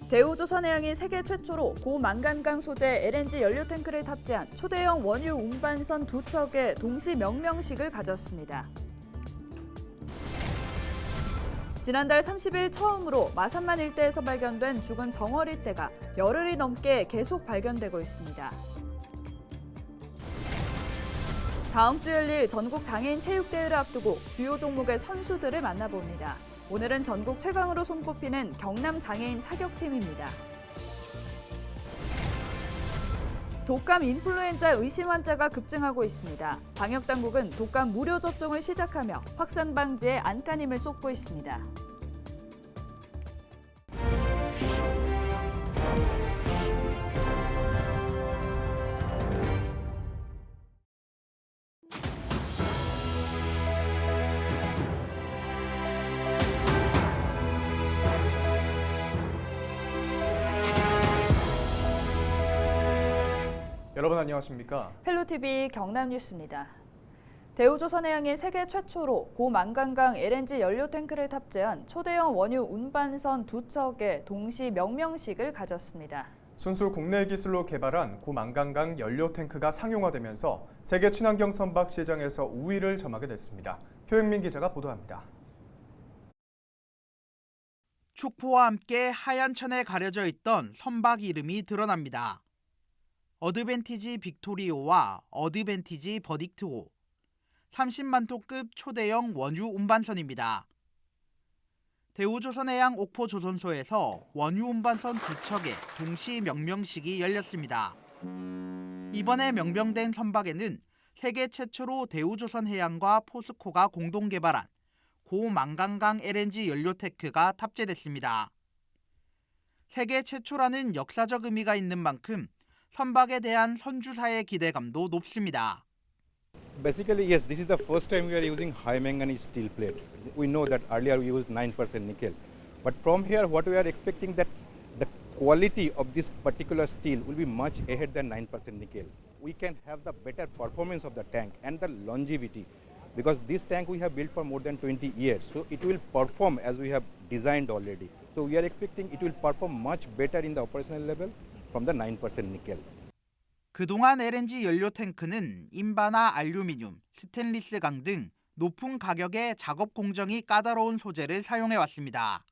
대우조선해양이 세계 최초로 고만간강 소재 LNG 연료 탱크를 탑재한 초대형 원유 운반선 2척의 동시 명명식을 가졌습니다. 지난달 30일 처음으로 마산만 일대에서 발견된 죽은 정어리 떼가 열흘이 넘게 계속 발견되고 있습니다. 다음 주 열릴 전국 장애인 체육대회를 앞두고 주요 종목의 선수들을 만나봅니다. 오늘은 전국 최강으로 손꼽히는 경남 장애인 사격팀입니다. 독감 인플루엔자 의심 환자가 급증하고 있습니다. 방역당국은 독감 무료 접종을 시작하며 확산 방지에 안간힘을 쏟고 있습니다. 여러분 안녕하십니까? 헬로TV 경남뉴스입니다. 대우조선해양이 세계 최초로 고만간강 LNG 연료 탱크를 탑재한 초대형 원유 운반선 2척의 동시 명명식을 가졌습니다. 순수 국내 기술로 개발한 고만간강 연료 탱크가 상용화되면서 세계 친환경 선박 시장에서 우위를 점하게 됐습니다. 표영민 기자가 보도합니다. 축포와 함께 하얀 천에 가려져 있던 선박 이름이 드러납니다. 어드밴티지 빅토리오와 어드밴티지 버딕트5, 30만 톤급 초대형 원유 운반선입니다. 대우조선해양 옥포조선소에서 원유 운반선 2척의 동시 명명식이 열렸습니다. 이번에 명명된 선박에는 세계 최초로 대우조선해양과 포스코가 공동 개발한 고만간강 LNG 연료 탱크가 탑재됐습니다. 세계 최초라는 역사적 의미가 있는 만큼 선박에 대한 선주사의 기대감도 높습니다. Basically, yes, this is the first time we are using high manganese steel plate. We know that earlier we used 9% nickel. But from here, what we are expecting that the quality of this particular steel will be much ahead than 9% nickel. We can have the better performance of the tank and the longevity. Because this tank we have built for more than 20 years. So it will perform as we have designed already. So we are expecting it will perform much better in the operational level from the 9% nickel. 그동안 LNG 연료 탱크는 인바나 알루미늄, 스테인리스 강 등 높은 가격의 작업 공정이 까다로운 소재를 사용해 왔습니다.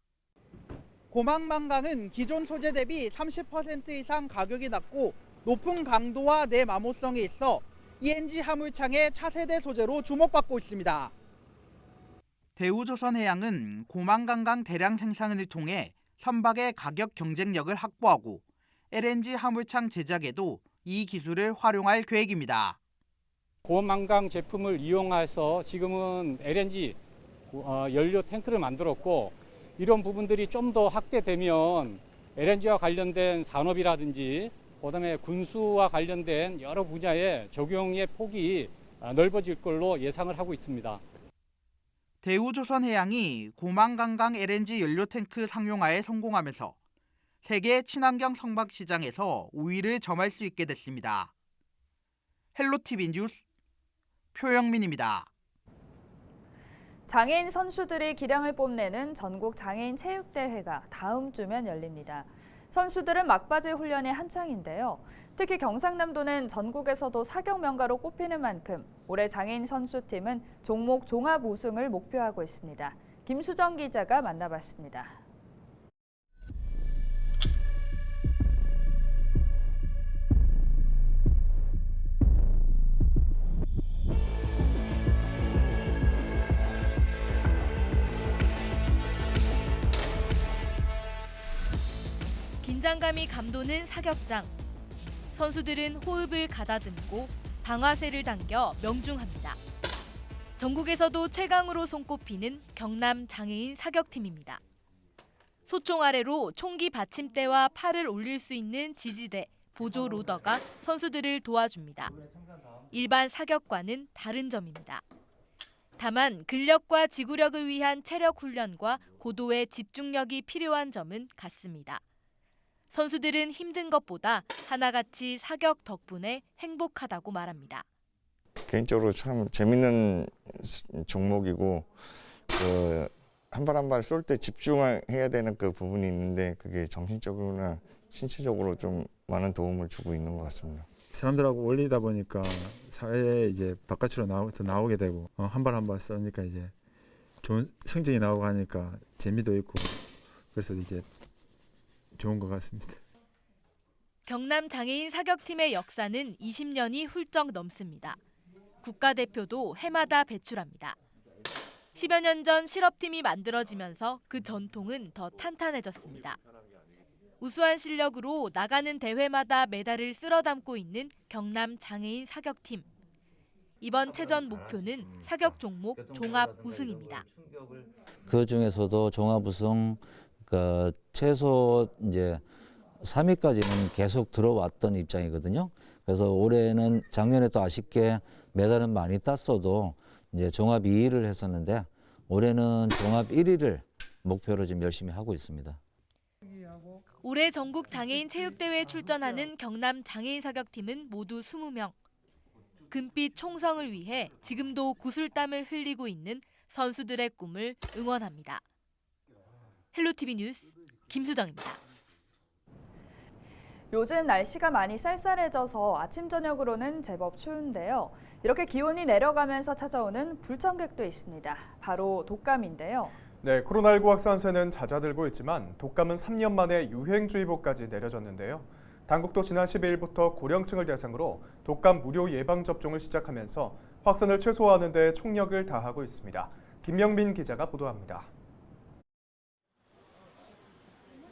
고만간강은 기존 소재 대비 30% 이상 가격이 낮고 높은 강도와 내마모성이 있어 ENG 화물창의 차세대 소재로 주목받고 있습니다. 대우조선해양은 고만간강 대량 생산을 통해 선박의 가격 경쟁력을 확보하고 LNG 화물창 제작에도 이 기술을 활용할 계획입니다. 고만강 제품을 이용해서 지금은 LNG 연료 탱크를 만들었고 이런 부분들이 좀 더 확대되면 LNG와 관련된 산업이라든지 그다음에 군수와 관련된 여러 분야의 적용의 폭이 넓어질 걸로 예상을 하고 있습니다. 대우조선해양이 고만간강 LNG 연료 탱크 상용화에 성공하면서 세계 친환경 선박 시장에서 우위를 점할 수 있게 됐습니다. 헬로TV 뉴스 표영민입니다. 장애인 선수들이 기량을 뽐내는 전국 장애인 체육대회가 다음 주면 열립니다. 선수들은 막바지 훈련이 한창인데요. 특히 경상남도는 전국에서도 사격 명가로 꼽히는 만큼 올해 장애인 선수팀은 종목 종합 우승을 목표하고 있습니다. 김수정 기자가 만나봤습니다. 긴장감이 감도는 사격장. 선수들은 호흡을 가다듬고 방아쇠를 당겨 명중합니다. 전국에서도 최강으로 손꼽히는 경남 장애인 사격팀입니다. 소총 아래로 총기 받침대와 팔을 올릴 수 있는 지지대, 보조 로더가 선수들을 도와줍니다. 일반 사격과는 다른 점입니다. 다만 근력과 지구력을 위한 체력 훈련과 고도의 집중력이 필요한 점은 같습니다. 선수들은 힘든 것보다 하나같이 사격 덕분에 행복하다고 말합니다. 개인적으로 참 재밌는 종목이고 한 발 한 발 쏠 때 집중해야 되는 그 부분이 있는데 그게 정신적으로나 신체적으로 좀 많은 도움을 주고 있는 것 같습니다. 사람들하고 어울리다 보니까 사회에 이제 바깥으로 더 나오게 되고 한 발 한 발 쏘니까 이제 좋은 성적이 나오고 하니까 재미도 있고 그래서 이제 좋은 것 같습니다. 경남 장애인 사격팀의 역사는 20년이 훌쩍 넘습니다. 국가대표도 해마다 배출합니다. 10여 년 전 실업팀이 만들어지면서 그 전통은 더 탄탄해졌습니다. 우수한 실력으로 나가는 대회마다 메달을 쓸어 담고 있는 경남 장애인 사격팀. 이번 체전 목표는 사격 종목 종합 우승입니다. 그 중에서도 종합 우승 최소 이제 3위까지는 계속 들어왔던 입장이거든요. 그래서 올해는 작년에 또 아쉽게 메달은 많이 땄어도 이제 종합 2위를 했었는데 올해는 종합 1위를 목표로 지금 열심히 하고 있습니다. 올해 전국 장애인 체육대회에 출전하는 경남 장애인 사격팀은 모두 20명. 금빛 총성을 위해 지금도 구슬땀을 흘리고 있는 선수들의 꿈을 응원합니다. 헬로티비 뉴스 김수정입니다. 요즘 날씨가 많이 쌀쌀해져서 아침 저녁으로는 제법 추운데요. 이렇게 기온이 내려가면서 찾아오는 불청객도 있습니다. 바로 독감인데요. 네, 코로나19 확산세는 잦아들고 있지만 독감은 3년 만에 유행주의보까지 내려졌는데요. 당국도 지난 12일부터 고령층을 대상으로 독감 무료 예방접종을 시작하면서 확산을 최소화하는 데 총력을 다하고 있습니다. 김명민 기자가 보도합니다.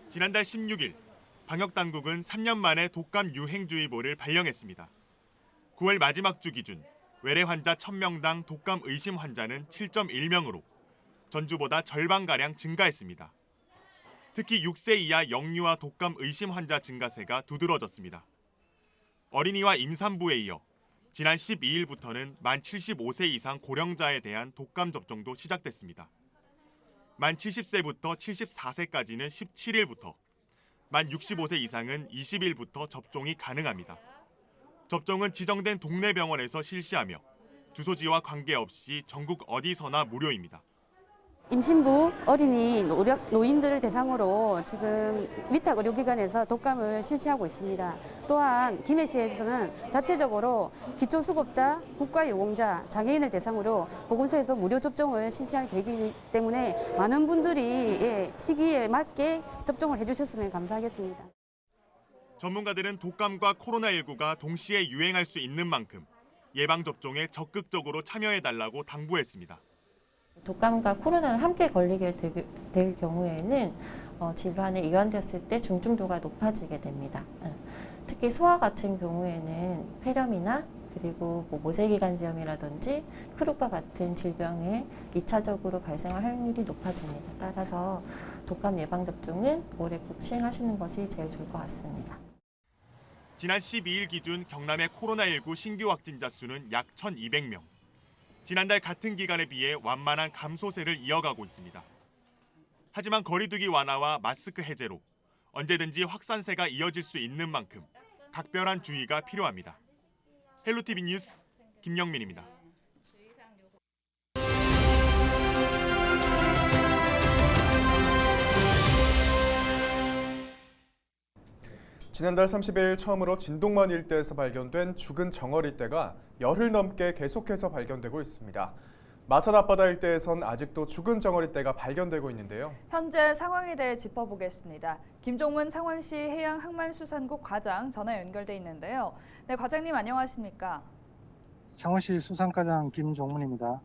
지난달 16일, 방역당국은 3년 만에 독감 유행주의보를 발령했습니다. 9월 마지막 주 기준 외래 환자 1000명당 독감 의심 환자는 7.1명으로 전주보다 절반가량 증가했습니다. 특히 6세 이하 영유아 독감 의심 환자 증가세가 두드러졌습니다. 어린이와 임산부에 이어 지난 12일부터는 만 75세 이상 고령자에 대한 독감 접종도 시작됐습니다. 만 70세부터 74세까지는 17일부터, 만 65세 이상은 20일부터 접종이 가능합니다. 접종은 지정된 동네 병원에서 실시하며 주소지와 관계없이 전국 어디서나 무료입니다. 임신부, 어린이, 노인들을 대상으로 지금 위탁 의료기관에서 독감을 실시하고 있습니다. 또한 김해시에서는 자체적으로 기초수급자, 국가유공자, 장애인을 대상으로 보건소에서 무료 접종을 실시할 계획이기 때문에 많은 분들이 시기에 맞게 접종을 해주셨으면 감사하겠습니다. 전문가들은 독감과 코로나19가 동시에 유행할 수 있는 만큼 예방접종에 적극적으로 참여해달라고 당부했습니다. 독감과 코로나를 함께 걸리게 될 경우에는 질환에 이완됐을 때 중증도가 높아지게 됩니다. 특히 소아 같은 경우에는 폐렴이나 그리고 모세기관지염이라든지 크루과 같은 질병에 2차적으로 발생할 확률이 높아집니다. 따라서 독감 예방접종은 올해 꼭 시행하시는 것이 제일 좋을 것 같습니다. 지난 12일 기준 경남의 코로나19 신규 확진자 수는 약 1,200명. 지난달 같은 기간에 비해 완만한 감소세를 이어가고 있습니다. 하지만 거리두기 완화와 마스크 해제로 언제든지 확산세가 이어질 수 있는 만큼 각별한 주의가 필요합니다. 헬로티비 뉴스 김영민입니다. 지난달 30일 처음으로 진동만 일대에서 발견된 죽은 정어리떼가 열흘 넘게 계속해서 발견되고 있습니다. 마산 앞바다 일대에선 아직도 죽은 정어리떼가 발견되고 있는데요. 현재 상황에 대해 짚어보겠습니다. 김종문 창원시 해양항만수산국 과장 전화 연결돼 있는데요. 네, 과장님 안녕하십니까? 창원시 수산과장 김종문입니다.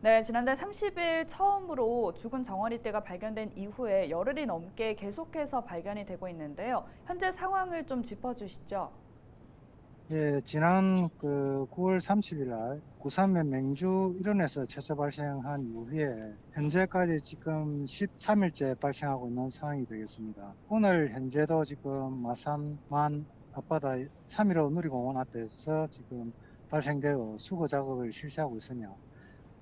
네, 지난달 30일 처음으로 죽은 정어리떼가 발견된 이후에 열흘이 넘게 계속해서 발견이 되고 있는데요. 현재 상황을 좀 짚어주시죠. 예, 지난 9월 30일 날 구산면 맹주 일원에서 최초 발생한 이후에 현재까지 지금 13일째 발생하고 있는 상황이 되겠습니다. 오늘 현재도 지금 마산만 앞바다 3.15 누리공원 앞에서 지금 발생되어 수거 작업을 실시하고 있으며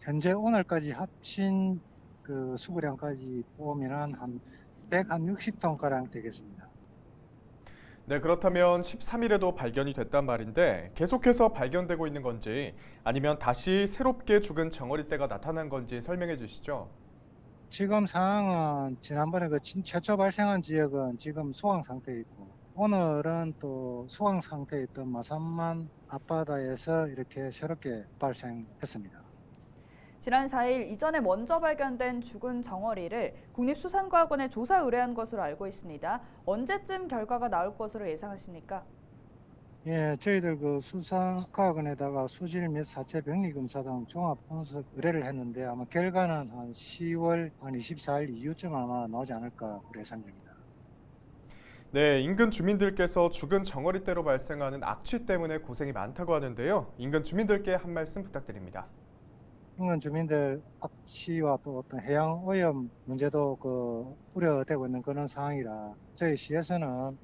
현재 오늘까지 합친 수거량까지 보면 한 160톤가량 되겠습니다. 네, 그렇다면 13일에도 발견이 됐단 말인데 계속해서 발견되고 있는 건지 아니면 다시 새롭게 죽은 정어리떼가 나타난 건지 설명해 주시죠. 지금 상황은 지난번에 그 최초 발생한 지역은 지금 소강 상태에 있고 오늘은 또 소강 상태에 있던 마산만 앞바다에서 이렇게 새롭게 발생했습니다. 지난 4일 이전에 먼저 발견된 죽은 정어리를 국립수산과학원에 조사 의뢰한 것으로 알고 있습니다. 언제쯤 결과가 나올 것으로 예상하십니까? 예, 저희들 그 수산과학원에다가 수질 및 사체 병리 검사 등 종합 분석 의뢰를 했는데 아마 결과는 한 10월 한 24일 이후쯤 아마 나오지 않을까 예상 중입니다. 네, 인근 주민들께서 죽은 정어리떼로 발생하는 악취 때문에 고생이 많다고 하는데요. 인근 주민들께 한 말씀 부탁드립니다. 인근 주민들 악취와 또 어떤 해양 오염 문제도 우려되고 있는 그런 상황이라 저희 시에서는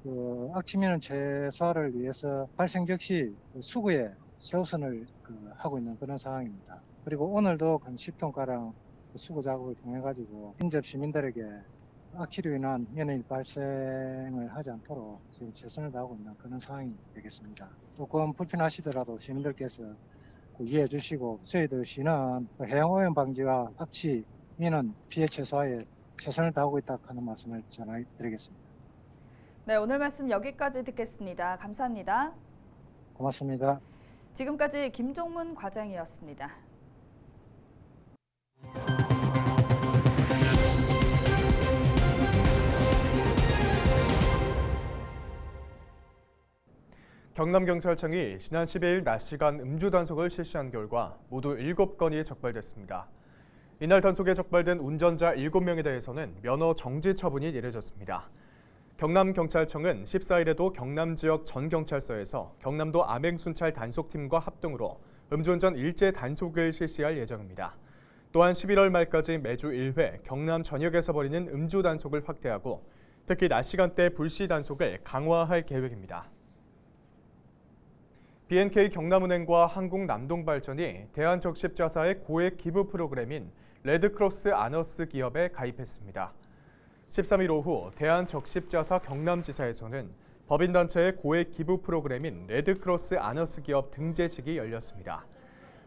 악취민원 최소화를 위해서 발생 즉시 수구에 최우선을 하고 있는 그런 상황입니다. 그리고 오늘도 한 10톤가량 수구 작업을 통해 가지고 인접 시민들에게 악취로 인한 면역 발생을 하지 않도록 지금 최선을 다하고 있는 그런 상황이 되겠습니다. 조금 불편하시더라도 시민들께서 이해해 주시고 저희들 시는 해양오염 방지와 악취, 민원 피해 최소화에 최선을 다하고 있다 하는 말씀을 전해드리겠습니다. 네, 오늘 말씀 여기까지 듣겠습니다. 감사합니다. 고맙습니다. 지금까지 김종문 과장이었습니다. 경남경찰청이 지난 12일 낮 시간 음주 단속을 실시한 결과 모두 7건이 적발됐습니다. 이날 단속에 적발된 운전자 7명에 대해서는 면허 정지 처분이 내려졌습니다. 경남경찰청은 14일에도 경남 지역 전 경찰서에서 경남도 암행순찰 단속팀과 합동으로 음주운전 일제 단속을 실시할 예정입니다. 또한 11월 말까지 매주 1회 경남 전역에서 벌이는 음주 단속을 확대하고 특히 낮 시간대 불시 단속을 강화할 계획입니다. BNK 경남은행과 한국남동발전이 대한적십자사의 고액 기부 프로그램인 레드크로스 아너스 기업에 가입했습니다. 13일 오후 대한적십자사 경남지사에서는 법인단체의 고액 기부 프로그램인 레드크로스 아너스 기업 등재식이 열렸습니다.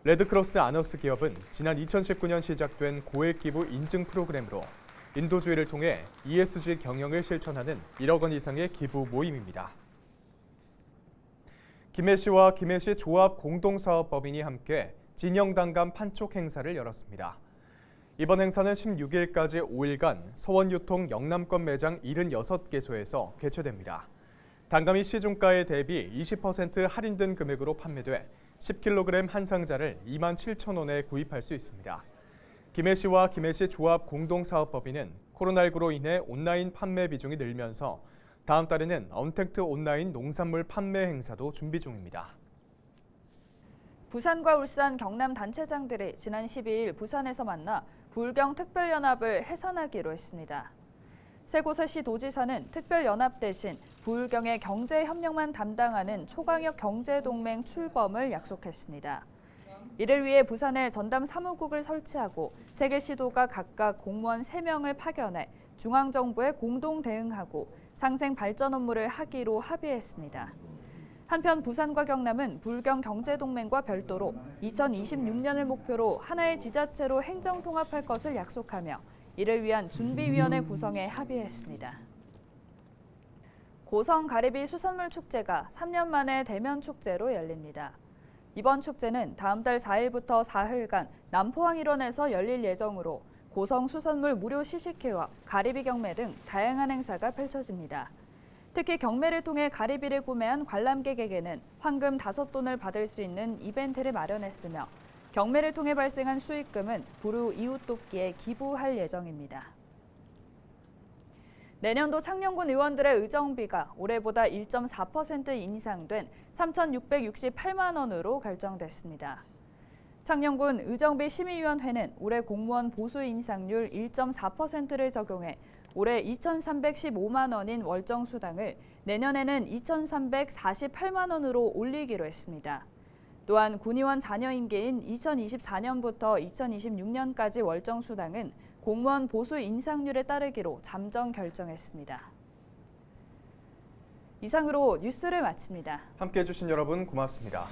레드크로스 아너스 기업은 지난 2019년 시작된 고액 기부 인증 프로그램으로 인도주의를 통해 ESG 경영을 실천하는 1억 원 이상의 기부 모임입니다. 김해시와 김해시 조합 공동사업법인이 함께 진영단감 판촉 행사를 열었습니다. 이번 행사는 16일까지 5일간 서원유통 영남권 매장 76개소에서 개최됩니다. 단감이 시중가에 대비 20% 할인된 금액으로 판매돼 10kg 한 상자를 27,000원에 구입할 수 있습니다. 김해시와 김해시 조합 공동사업법인은 코로나19로 인해 온라인 판매 비중이 늘면서 다음 달에는 언택트 온라인 농산물 판매 행사도 준비 중입니다. 부산과 울산 경남 단체장들이 지난 12일 부산에서 만나 부울경 특별연합을 해산하기로 했습니다. 세 곳의 시도지사는 특별연합 대신 부울경의 경제협력만 담당하는 초강력 경제동맹 출범을 약속했습니다. 이를 위해 부산에 전담 사무국을 설치하고 세 개 시도가 각각 공무원 3명을 파견해 중앙정부에 공동 대응하고 상생 발전 업무를 하기로 합의했습니다. 한편 부산과 경남은 부울경 경제동맹과 별도로 2026년을 목표로 하나의 지자체로 행정통합할 것을 약속하며 이를 위한 준비위원회 구성에 합의했습니다. 고성 가리비 수산물 축제가 3년 만에 대면 축제로 열립니다. 이번 축제는 다음 달 4일부터 4일간 남포항 일원에서 열릴 예정으로 고성 수산물 무료 시식회와 가리비 경매 등 다양한 행사가 펼쳐집니다. 특히 경매를 통해 가리비를 구매한 관람객에게는 황금 5돈을 받을 수 있는 이벤트를 마련했으며 경매를 통해 발생한 수익금은 부루 이웃돕기에 기부할 예정입니다. 내년도 창녕군 의원들의 의정비가 올해보다 1.4% 인상된 3,668만 원으로 결정됐습니다. 창녕군 의정비 심의위원회는 올해 공무원 보수 인상률 1.4%를 적용해 올해 2,315만 원인 월정 수당을 내년에는 2,348만 원으로 올리기로 했습니다. 또한 군의원 자녀 임기인 2024년부터 2026년까지 월정 수당은 공무원 보수 인상률에 따르기로 잠정 결정했습니다. 이상으로 뉴스를 마칩니다. 함께해 주신 여러분 고맙습니다.